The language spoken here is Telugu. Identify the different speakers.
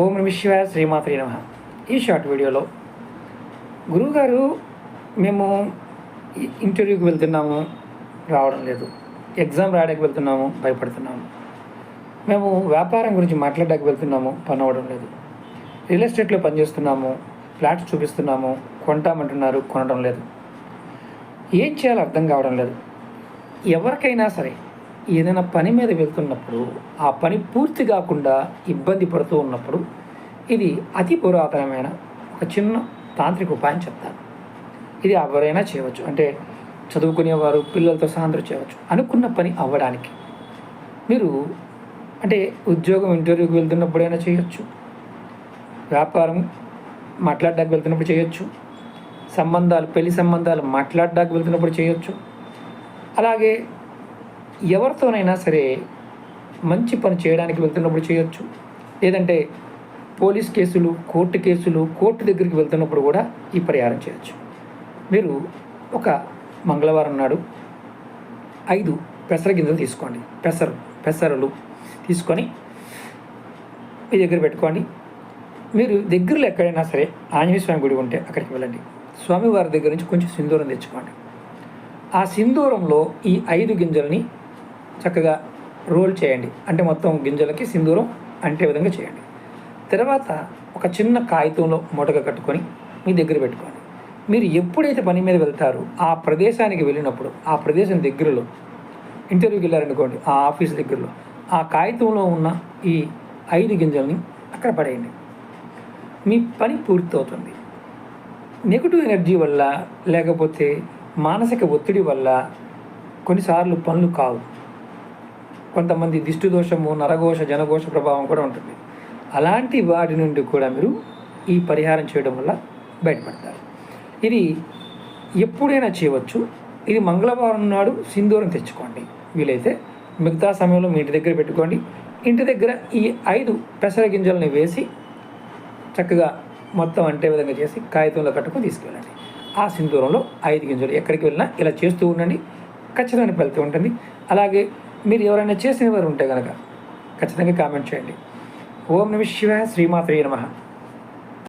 Speaker 1: ఓం నమః శివాయ శ్రీమాత్రే నమః. ఈ షార్ట్ వీడియోలో గురువుగారు మేము ఇంటర్వ్యూకి వెళ్తున్నాము, రావడం లేదు. ఎగ్జామ్ రాయడానికి వెళ్తున్నాము, భయపడుతున్నాము. మేము వ్యాపారం గురించి మాట్లాడడానికి వెళ్తున్నాము, పని అవ్వడం లేదు. రియల్ ఎస్టేట్లో పనిచేస్తున్నాము, ఫ్లాట్స్ చూపిస్తున్నాము, కొంటామంటున్నారు, కొనడం లేదు. ఏం చేయాలో అర్థం కావడం లేదు. ఎవరికైనా సరే ఏదైనా పని మీద వెళ్తున్నప్పుడు ఆ పని పూర్తి కాకుండా ఇబ్బంది పడుతూ ఉన్నప్పుడు ఇది అతి పురాతనమైన ఒక చిన్న తాంత్రిక ఉపాయం చెప్తాను. ఇది ఎవరైనా చేయవచ్చు. అంటే చదువుకునేవారు, పిల్లలతో సాయంత్రం చేయవచ్చు. అనుకున్న పని అవ్వడానికి మీరు అంటే ఉద్యోగం ఇంటర్వ్యూకి వెళ్తున్నప్పుడైనా చేయొచ్చు, వ్యాపారం మాట్లాడడానికి వెళ్తున్నప్పుడు చేయొచ్చు, పెళ్లి సంబంధాలు మాట్లాడడానికి వెళ్తున్నప్పుడు చేయొచ్చు. అలాగే ఎవరితోనైనా సరే మంచి పని చేయడానికి వెళ్తున్నప్పుడు చేయొచ్చు. లేదంటే పోలీస్ కేసులు, కోర్టు దగ్గరికి వెళ్తున్నప్పుడు కూడా ఈ పరిహారం చేయొచ్చు. మీరు ఒక మంగళవారం నాడు 5 పెసర గింజలు తీసుకోండి. పెసరలు తీసుకొని మీ దగ్గర పెట్టుకోండి. మీరు దగ్గరలో ఎక్కడైనా సరే ఆంజనేయ స్వామి గుడి ఉంటే అక్కడికి వెళ్ళండి. స్వామివారి దగ్గర నుంచి కొంచెం సింధూరం తెచ్చుకోండి. ఆ సింధూరంలో ఈ 5 గింజల్ని చక్కగా రోల్ చేయండి. అంటే మొత్తం గింజలకి సింధూరం అంటే విధంగా చేయండి. తర్వాత ఒక చిన్న కాగితంలో మూటగా కట్టుకొని మీ దగ్గర పెట్టుకోండి. మీరు ఎప్పుడైతే పని మీద వెళ్తారో ఆ ప్రదేశానికి వెళ్ళినప్పుడు ఆ ప్రదేశం దగ్గరలో ఇంటర్వ్యూకి వెళ్ళారనుకోండి, ఆ ఆఫీస్ దగ్గరలో ఆ కాగితంలో ఉన్న ఈ 5 గింజల్ని అక్కడ పడేయండి. మీ పని పూర్తవుతుంది. నెగిటివ్ ఎనర్జీ వల్ల లేకపోతే మానసిక ఒత్తిడి వల్ల కొన్నిసార్లు పనులు కావు. కొంతమంది దిష్టి దోషము, నరఘోష, జనఘోష ప్రభావం కూడా ఉంటుంది. అలాంటి వాటి నుండి కూడా మీరు ఈ పరిహారం చేయడం వల్ల బయటపడతారు. ఇది ఎప్పుడైనా చేయవచ్చు. ఇది మంగళవారం నాడు సింధూరం తెచ్చుకోండి. వీలైతే మిగతా సమయంలో మీ ఇంటి దగ్గర పెట్టుకోండి. ఇంటి దగ్గర ఈ 5 పెసర గింజలని వేసి చక్కగా మొత్తం అంటే విధంగా చేసి కాగితంలో కట్టుకొని తీసుకెళ్ళండి. ఆ సింధూరంలో 5 గింజలు ఎక్కడికి వెళ్ళినా ఇలా చేస్తూ ఉండండి. ఖచ్చితంగా ఫలితం ఉంటుంది. అలాగే మీరు ఎవరైనా చేసిన వారు ఉంటే కనుక ఖచ్చితంగా కామెంట్ చేయండి. ఓం నమః శివాయ శ్రీమాత్రే నమః.